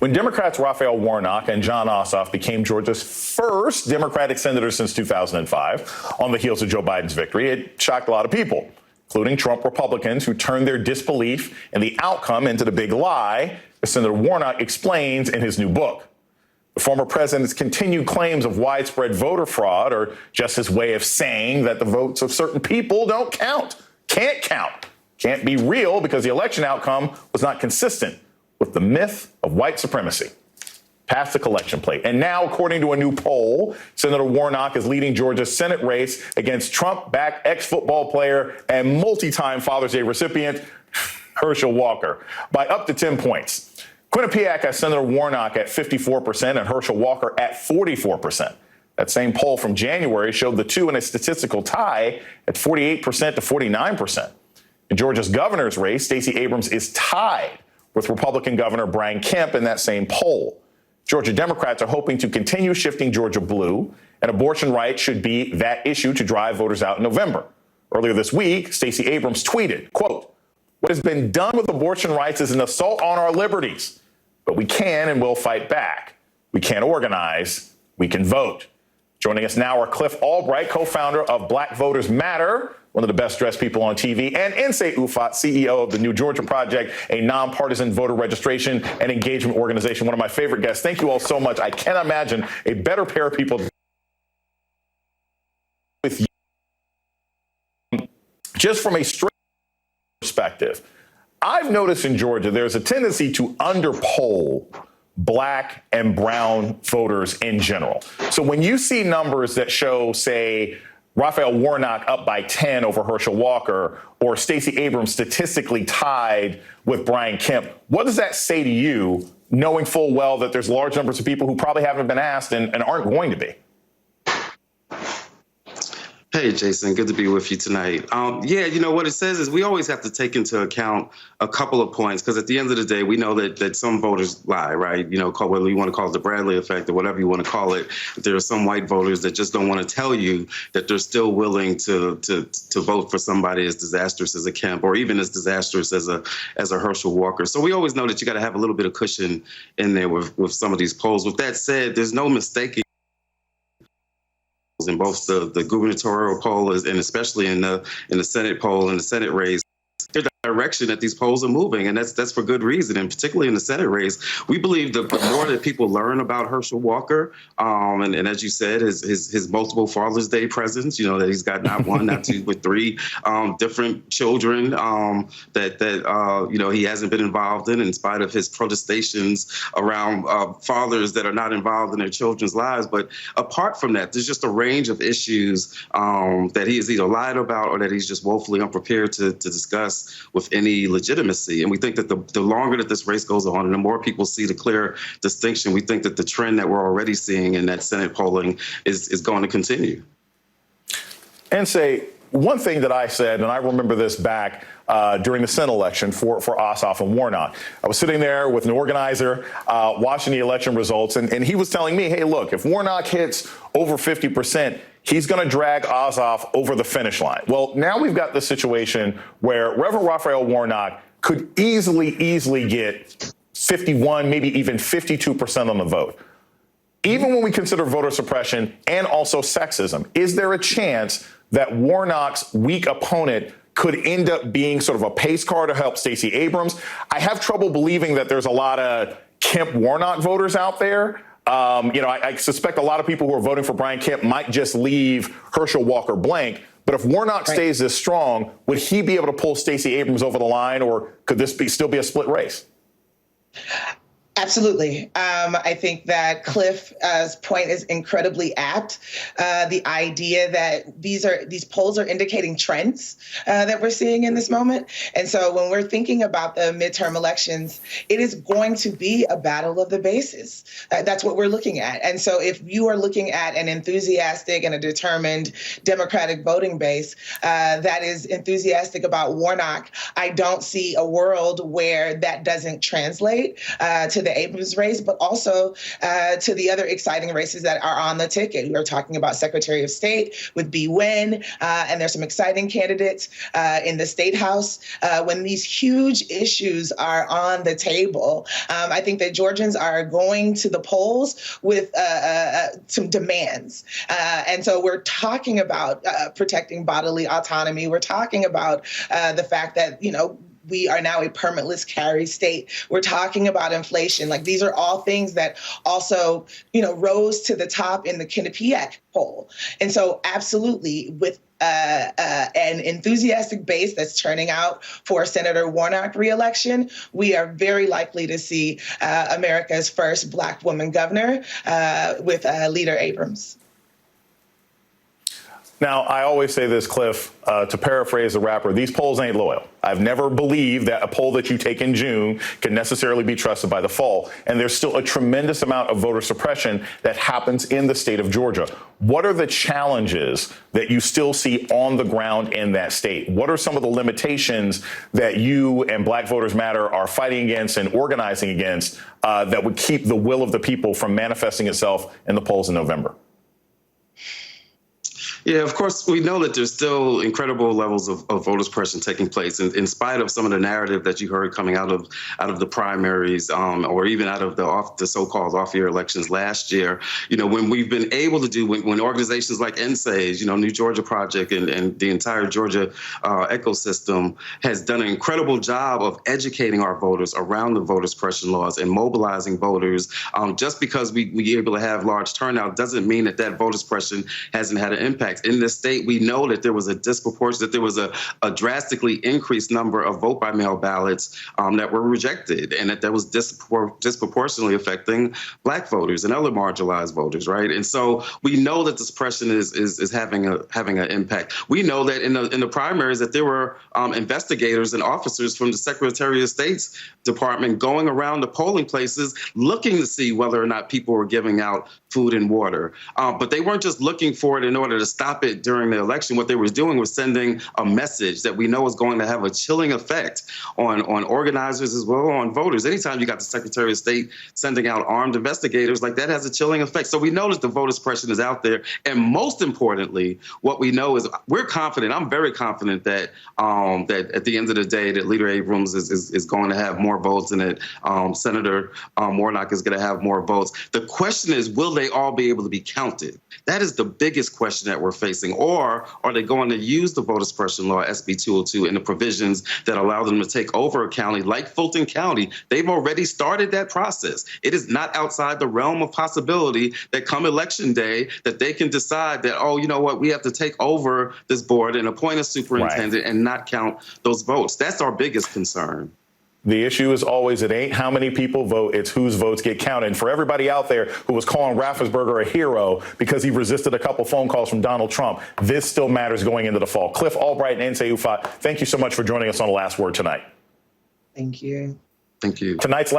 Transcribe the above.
When Democrats Raphael Warnock and Jon Ossoff became Georgia's first Democratic senator since 2005, on the heels of Joe Biden's victory, it shocked a lot of people, including Trump Republicans who turned their disbelief in the outcome into the big lie, as Senator Warnock explains in his new book. The former president's continued claims of widespread voter fraud are just his way of saying that the votes of certain people don't count, can't be real because the election outcome was not consistent with the myth of white supremacy. Past the collection plate. And now, according to a new poll, Senator Warnock is leading Georgia's Senate race against Trump-backed ex-football player and multi-time Father's Day recipient, Herschel Walker, by up to 10 points. Quinnipiac has Senator Warnock at 54% and Herschel Walker at 44%. That same poll from January showed the two in a statistical tie at 48% to 49%. In Georgia's governor's race, Stacey Abrams is tied with Republican Governor Brian Kemp in that same poll. Georgia Democrats are hoping to continue shifting Georgia blue, and abortion rights should be that issue to drive voters out in November. Earlier this week, Stacey Abrams tweeted, quote, "What has been done with abortion rights is an assault on our liberties, but we can and will fight back. We can organize, we can vote." Joining us now are Cliff Albright, co-founder of Black Voters Matter, one of the best-dressed people on TV, and Nsé Ufot, CEO of the New Georgia Project, a nonpartisan voter registration and engagement organization. One of my favorite guests. Thank you all so much. I cannot imagine a better pair of people with you. Just from a straight perspective, I've noticed in Georgia there's a tendency to underpoll Black and brown voters in general. So when you see numbers that show, say, Raphael Warnock up by 10 over Herschel Walker, or Stacey Abrams statistically tied with Brian Kemp, what does that say to you, knowing full well that there's large numbers of people who probably haven't been asked and aren't going to be? Hey, Jason, good to be with you tonight. Yeah, you know, what it says is we always have to take into account a couple of points, because at the end of the day, we know that some voters lie, right? You know, whether you want to call it the Bradley effect or whatever you want to call it, there are some white voters that just don't want to tell you that they're still willing to vote for somebody as disastrous as a Kemp or even as disastrous as a Herschel Walker. So we always know that you got to have a little bit of cushion in there with some of these polls. With that said, there's no mistaking in both the gubernatorial poll and especially in the Senate poll and the Senate race, the direction that these polls are moving, and that's for good reason. And particularly in the Senate race, we believe the more that people learn about Herschel Walker, and as you said, his multiple Father's Day presents, you know, that he's got not one, not two, but three different children that you know, he hasn't been involved in spite of his protestations around fathers that are not involved in their children's lives. But apart from that, there's just a range of issues that he has either lied about or that he's just woefully unprepared to discuss with any legitimacy. And we think that the longer that this race goes on and the more people see the clear distinction, we think that the trend that we're already seeing in that Senate polling is going to continue. And say, one thing that I said, and I remember this back during the Senate election for Ossoff and Warnock. I was sitting there with an organizer watching the election results, and he was telling me, hey, look, if Warnock hits over 50%, he's going to drag Ossoff over the finish line. Well, now we've got this situation where Reverend Raphael Warnock could easily get 51, maybe even 52% on the vote. Even when we consider voter suppression and also sexism, is there a chance that Warnock's weak opponent could end up being sort of a pace car to help Stacey Abrams? I have trouble believing that there's a lot of Kemp Warnock voters out there. You know, I suspect a lot of people who are voting for Brian Kemp might just leave Herschel Walker blank. But if Warnock stays this strong, would he be able to pull Stacey Abrams over the line, or could this still be a split race? Absolutely. I think that Cliff's point is incredibly apt. The idea that these polls are indicating trends that we're seeing in this moment. And so when we're thinking about the midterm elections, it is going to be a battle of the bases. That's what we're looking at. And so if you are looking at an enthusiastic and a determined Democratic voting base that is enthusiastic about Warnock, I don't see a world where that doesn't translate to the Abrams race, but also to the other exciting races that are on the ticket. We are talking about Secretary of State with B. Wynn, and there's some exciting candidates in the State House. When these huge issues are on the table, I think that Georgians are going to the polls with some demands. And so we're talking about protecting bodily autonomy. We're talking about the fact that, we are now a permitless carry state. We're talking about inflation. Like, these are all things that also, rose to the top in the Quinnipiac poll. And so absolutely, with an enthusiastic base that's turning out for Senator Warnock reelection, we are very likely to see America's first Black woman governor with Leader Abrams. Now, I always say this, Cliff, to paraphrase the rapper, these polls ain't loyal. I've never believed that a poll that you take in June can necessarily be trusted by the fall. And there's still a tremendous amount of voter suppression that happens in the state of Georgia. What are the challenges that you still see on the ground in that state? What are some of the limitations that you and Black Voters Matter are fighting against and organizing against that would keep the will of the people from manifesting itself in the polls in November? Yeah, of course, we know that there's still incredible levels of voter suppression taking place, in spite of some of the narrative that you heard coming out of the primaries, or even out of the so-called off-year elections last year. When we've been able to do, when organizations like NSAID, New Georgia Project, and the entire Georgia ecosystem has done an incredible job of educating our voters around the voter suppression laws and mobilizing voters. Just because we're able to have large turnout doesn't mean that voter suppression hasn't had an impact. In this state, we know that there was a drastically increased number of vote by mail ballots that were rejected, and that was disproportionately affecting Black voters and other marginalized voters, right? And so we know that the suppression is having an impact. We know that in the primaries that there were investigators and officers from the Secretary of State's department going around the polling places looking to see whether or not people were giving out food and water. But they weren't just looking for it in order to stop it during the election. What they were doing was sending a message that we know is going to have a chilling effect on organizers as well on voters. Anytime you got the Secretary of State sending out armed investigators, like, that has a chilling effect. So we know that the voter suppression is out there. And most importantly, what we know is we're confident, I'm very confident that that at the end of the day, that Leader Abrams is going to have more votes, and that Senator Warnock is going to have more votes. The question is, will they all be able to be counted? That is the biggest question that we're facing. Or are they going to use the voter suppression law, SB 202, and the provisions that allow them to take over a county like Fulton County? They've already started that process. It is not outside the realm of possibility that come election day that they can decide that, oh, you know what, we have to take over this board and appoint a superintendent and not count those votes. That's our biggest concern. The issue is always, it ain't how many people vote, it's whose votes get counted. And for everybody out there who was calling Raffensperger a hero because he resisted a couple phone calls from Donald Trump, this still matters going into the fall. Cliff Albright and Nsé Ufot, thank you so much for joining us on The Last Word tonight. Thank you. Thank you. Tonight's